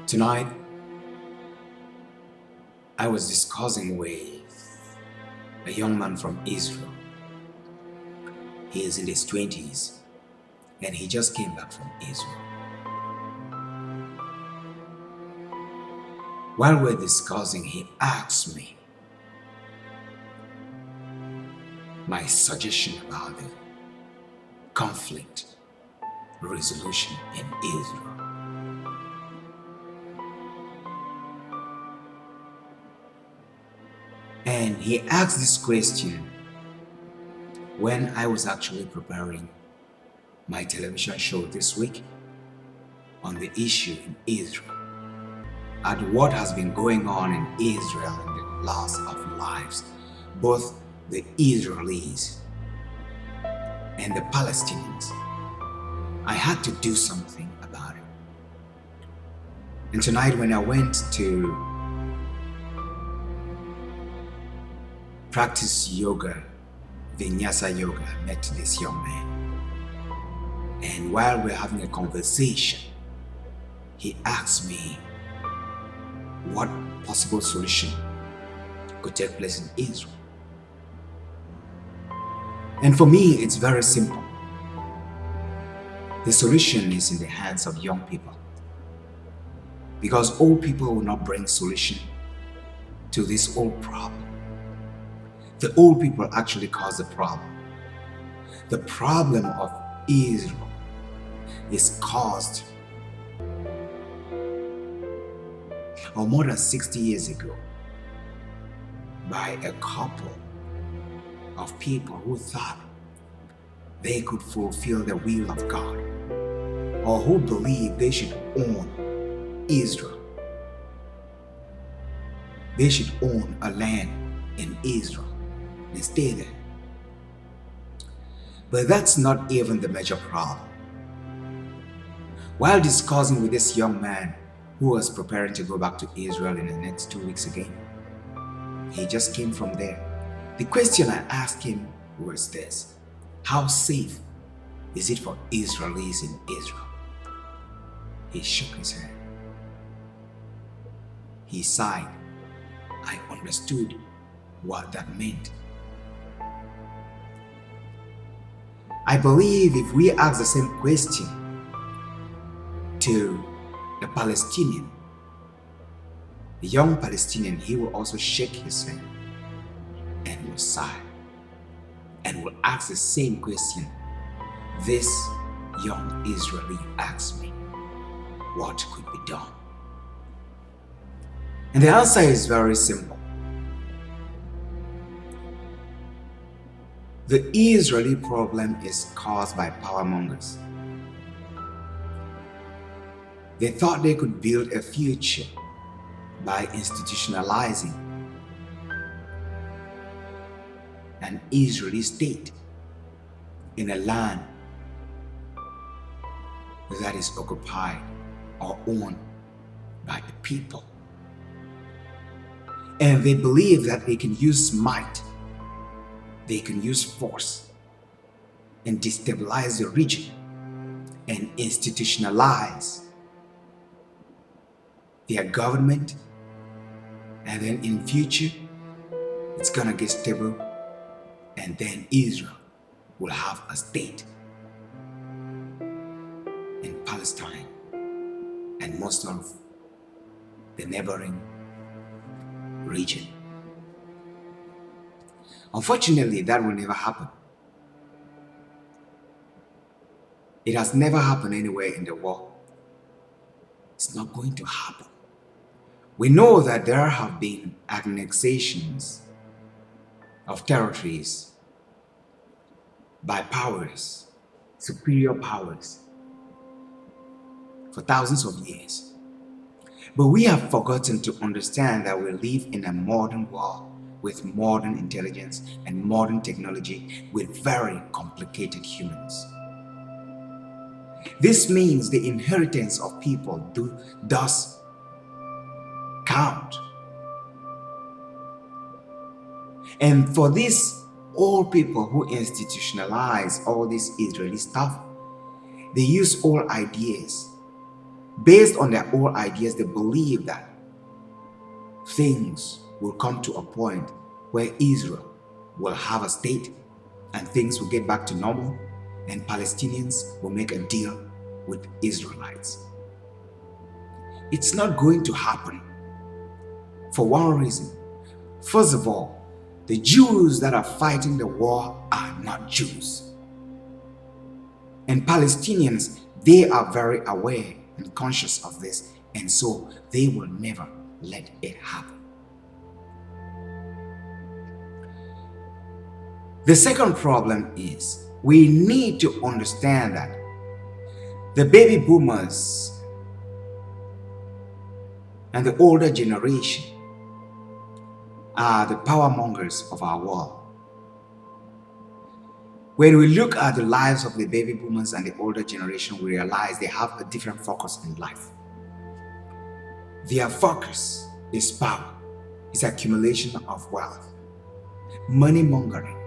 Tonight, I was discussing with a young man from Israel. He is in his 20s and he just came back from Israel. While we're discussing, he asked me my suggestion about the conflict resolution in Israel. And he asked this question when I was actually preparing my television show this week on the issue in Israel, at what has been going on in Israel and the loss of lives, both the Israelis and the Palestinians. I had to do something about it. And tonight when I went to practice yoga, Vinyasa yoga, I met this young man. And while we're having a conversation, he asked me what possible solution could take place in Israel. And for me, it's very simple. The solution is in the hands of young people. Because old people will not bring solution to this old problem. The old people actually cause the problem. The problem of Israel is caused more than 60 years ago by a couple of people who thought they could fulfill the will of God, or who believed they should own Israel. They should own a land in Israel and stay there. But that's not even the major problem. While discussing with this young man who was preparing to go back to Israel in the next 2 weeks again, he just came from there. The question I asked him was this: how safe is it for Israelis in Israel? He shook his head. He sighed. I understood what that meant. I believe if we ask the same question to the Palestinian, the young Palestinian, he will also shake his head and will sigh and will ask the same question this young Israeli asked me: what could be done? And the answer is very simple. The Israeli problem is caused by powermongers. They thought they could build a future by institutionalizing an Israeli state in a land that is occupied or owned by the people. And they believe that they can use might, they can use force and destabilize the region and institutionalize their government, and then in future it's gonna get stable, and then Israel will have a state in Palestine and most of the neighboring region. Unfortunately, that will never happen. It has never happened anywhere in the world. It's not going to happen. We know that there have been annexations of territories by powers, superior powers, for thousands of years. But we have forgotten to understand that we live in a modern world with modern intelligence and modern technology with very complicated humans. This means the inheritance of people does count. And for these old people who institutionalize all this Israeli stuff, they use old ideas Based on their old ideas, they believe that things will come to a point where Israel will have a state and things will get back to normal and Palestinians will make a deal with Israelites. It's not going to happen for one reason. First of all, the Jews that are fighting the war are not Jews. And Palestinians, they are very aware and conscious of this, and so they will never let it happen. The second problem is we need to understand that the baby boomers and the older generation are the power mongers of our world. When we look at the lives of the baby boomers and the older generation, we realize they have a different focus in life. Their focus is power, is accumulation of wealth, money mongering,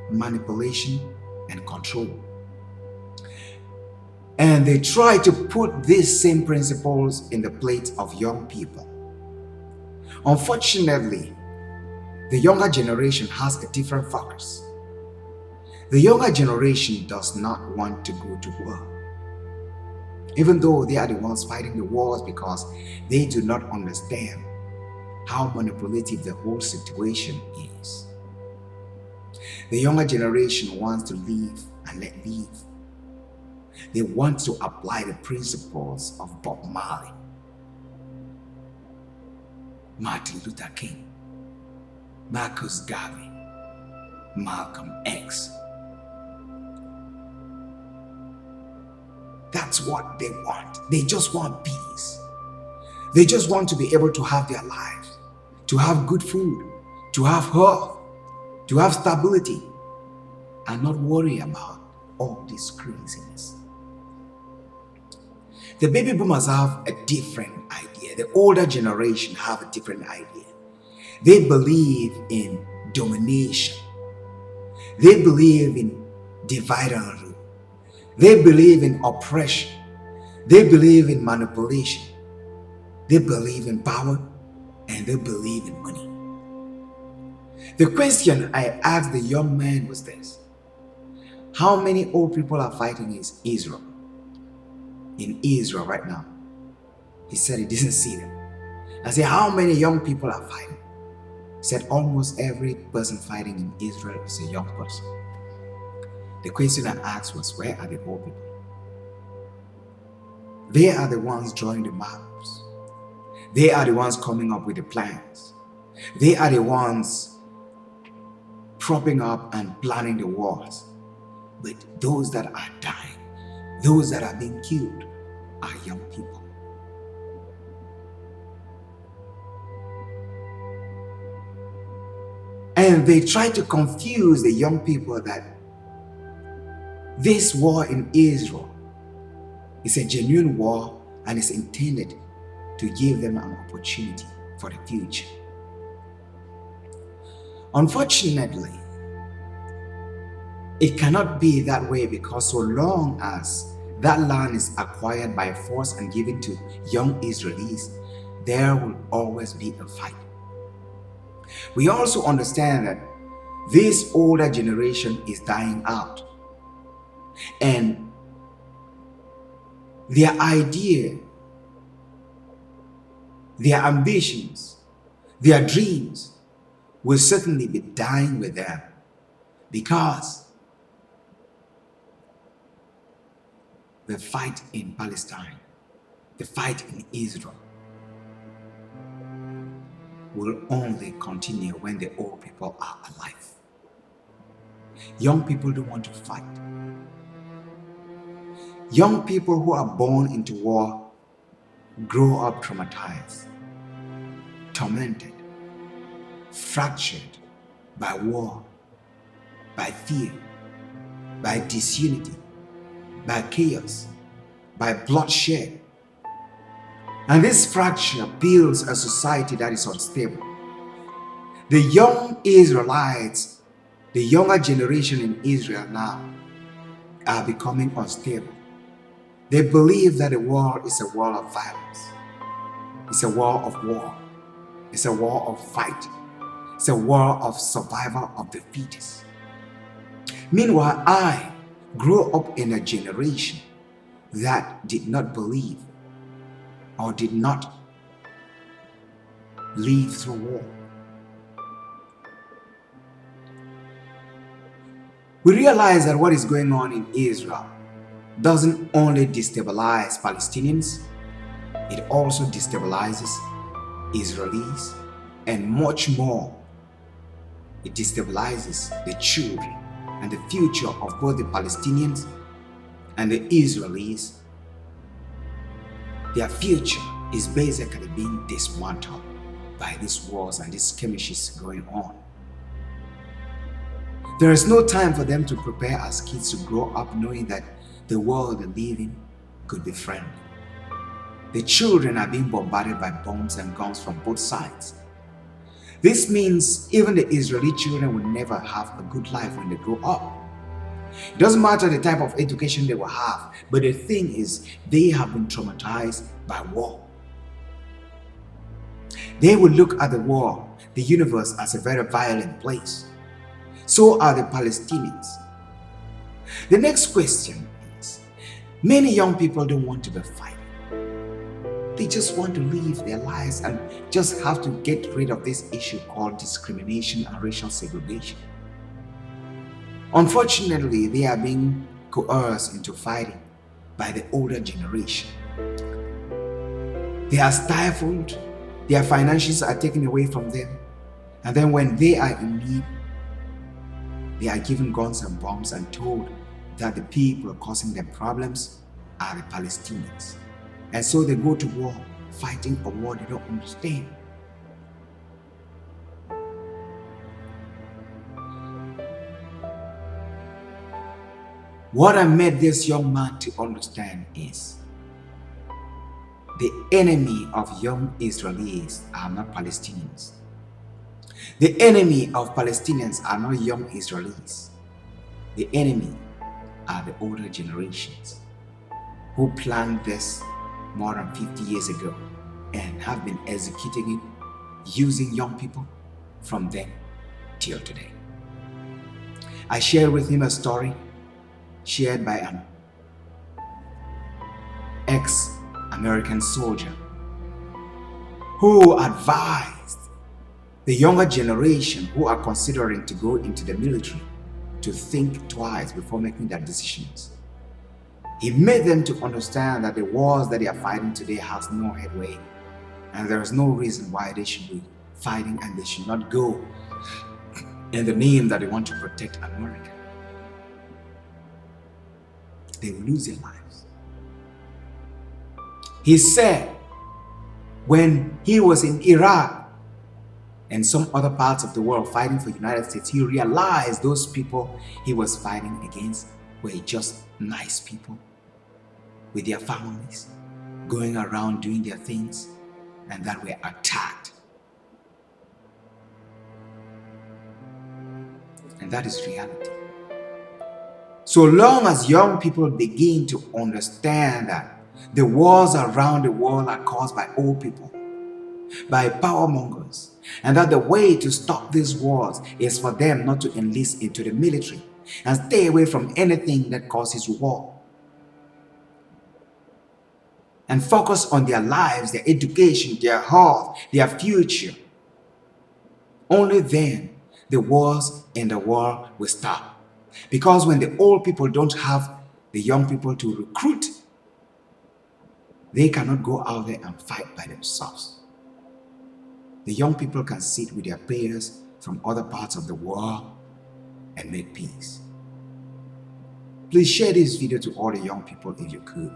manipulation, and control. And they try to put these same principles in the plate of young people. Unfortunately, the younger generation has a different focus. The younger generation does not want to go to war, even though they are the ones fighting the wars, because they do not understand how manipulative the whole situation is. The younger generation wants to live and let live. They want to apply the principles of Bob Marley, Martin Luther King, Marcus Garvey, Malcolm X. That's what they want. They just want peace. They just want to be able to have their lives, to have good food, to have health, to have stability, and not worry about all this craziness. The baby boomers have a different idea. The older generation have a different idea. They believe in domination. They believe in divide and rule. They believe in oppression. They believe in manipulation. They believe in power, and they believe in money. The question I asked the young man was this: how many old people are fighting Israel? In Israel right now? He said he didn't see them. I said, how many young people are fighting? He said almost every person fighting in Israel is a young person. The question I asked was, where are the old people? They are the ones drawing the maps. They are the ones coming up with the plans. They are the ones propping up and planning the wars. But those that are dying, those that are being killed, are young people. And they try to confuse the young people that this war in Israel is a genuine war and is intended to give them an opportunity for the future. Unfortunately, it cannot be that way, because so long as that land is acquired by force and given to young Israelis, there will always be a fight. We also understand that this older generation is dying out, and their idea, their ambitions, their dreams will certainly be dying with them, because the fight in Palestine, the fight in Israel, will only continue when the old people are alive. Young people don't want to fight. Young people who are born into war grow up traumatized, tormented, fractured by war, by fear, by disunity, by chaos, by bloodshed. And this fracture builds a society that is unstable. The young Israelites, the younger generation in Israel now, are becoming unstable. They believe that the world is a world of violence. It's a world of war. It's a war of fight. It's a war of survival of the fittest. Meanwhile, I grew up in a generation that did not believe or did not live through war. We realize that what is going on in Israel doesn't only destabilize Palestinians, it also destabilizes Israelis and much more. It destabilizes the children and the future of both the Palestinians and the Israelis. Their future is basically being dismantled by these wars and these skirmishes going on. There is no time for them to prepare as kids to grow up knowing that the world they live in could be friendly. The children are being bombarded by bombs and guns from both sides. This means even the Israeli children will never have a good life when they grow up. It doesn't matter the type of education they will have, but the thing is, they have been traumatized by war. They will look at the war, the universe, as a very violent place. So are the Palestinians. The next question is, many young people don't want to be fighting. They just want to live their lives and just have to get rid of this issue called discrimination and racial segregation. Unfortunately, they are being coerced into fighting by the older generation. They are stifled, their finances are taken away from them, and then when they are in need, they are given guns and bombs and told that the people causing them problems are the Palestinians. And so they go to war, fighting a war they don't understand. What I made this young man to understand is the enemy of young Israelis are not Palestinians. The enemy of Palestinians are not young Israelis. The enemy are the older generations who planned this more than 50 years ago and have been executing it using young people from then till today. I shared with him a story shared by an ex-American soldier who advised the younger generation who are considering to go into the military to think twice before making their decisions. He made them to understand that the wars that they are fighting today has no headway, and there is no reason why they should be fighting, and they should not go in the name that they want to protect America. They will lose their lives. He said when he was in Iraq and some other parts of the world fighting for the United States, he realized those people he was fighting against were just nice people with their families, going around doing their things, and that were attacked. And that is reality. So long as young people begin to understand that the wars around the world are caused by old people, by power mongers, and that the way to stop these wars is for them not to enlist into the military and stay away from anything that causes war, and focus on their lives, their education, their health, their future. Only then the wars in the world will stop. Because when the old people don't have the young people to recruit, they cannot go out there and fight by themselves. The young people can sit with their peers from other parts of the world and make peace. Please share this video to all the young people if you could.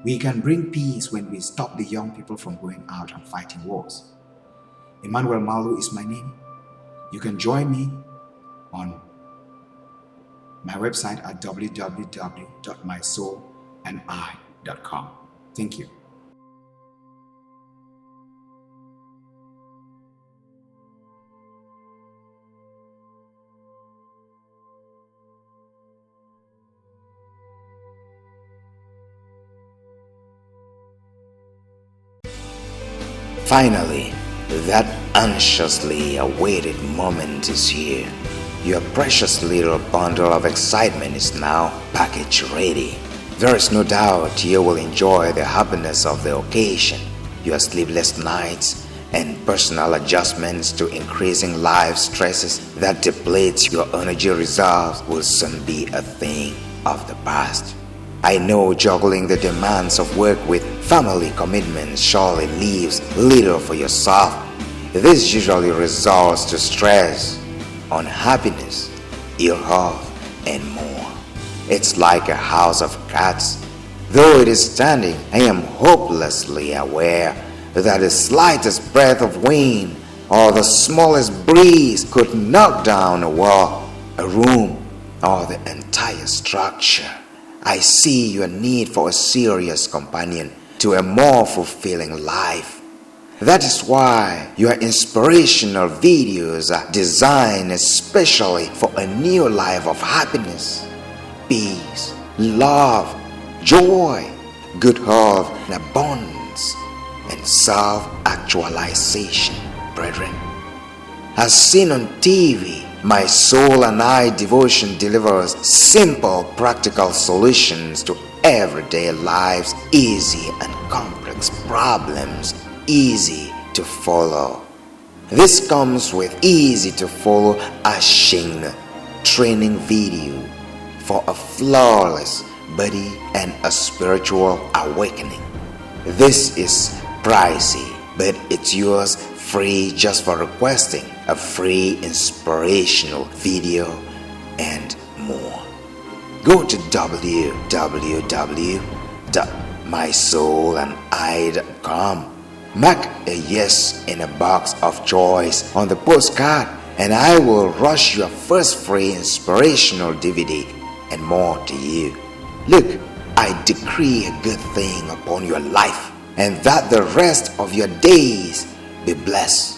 We can bring peace when we stop the young people from going out and fighting wars. Emmanuel Malu is my name. You can join me on my website at www.mysoulandI.com. Thank you. Finally, that anxiously awaited moment is here. Your precious little bundle of excitement is now package ready. There is no doubt you will enjoy the happiness of the occasion. Your sleepless nights and personal adjustments to increasing life stresses that deplete your energy reserves will soon be a thing of the past. I know juggling the demands of work with family commitments surely leaves little for yourself. This usually results to stress, unhappiness, ill health, and more. It's like a house of cards. Though it is standing, I am hopelessly aware that the slightest breath of wind or the smallest breeze could knock down a wall, a room, or the entire structure. I see your need for a serious companion to a more fulfilling life. That is why your inspirational videos are designed especially for a new life of happiness, peace, love, joy, good health, and abundance, and self-actualization, brethren. As seen on TV, My Soul and I devotion delivers simple, practical solutions to everyday life's easy and complex problems, easy to follow. This comes with easy to follow Ashin training video for a flawless body and a spiritual awakening. This is pricey, but it's yours free just for requesting a free inspirational video and more. Go to www.mysoulandI.com. Mark a yes in a box of choice on the postcard, and I will rush your first free inspirational DVD and more to you. Look, I decree a good thing upon your life, and that the rest of your days be blessed.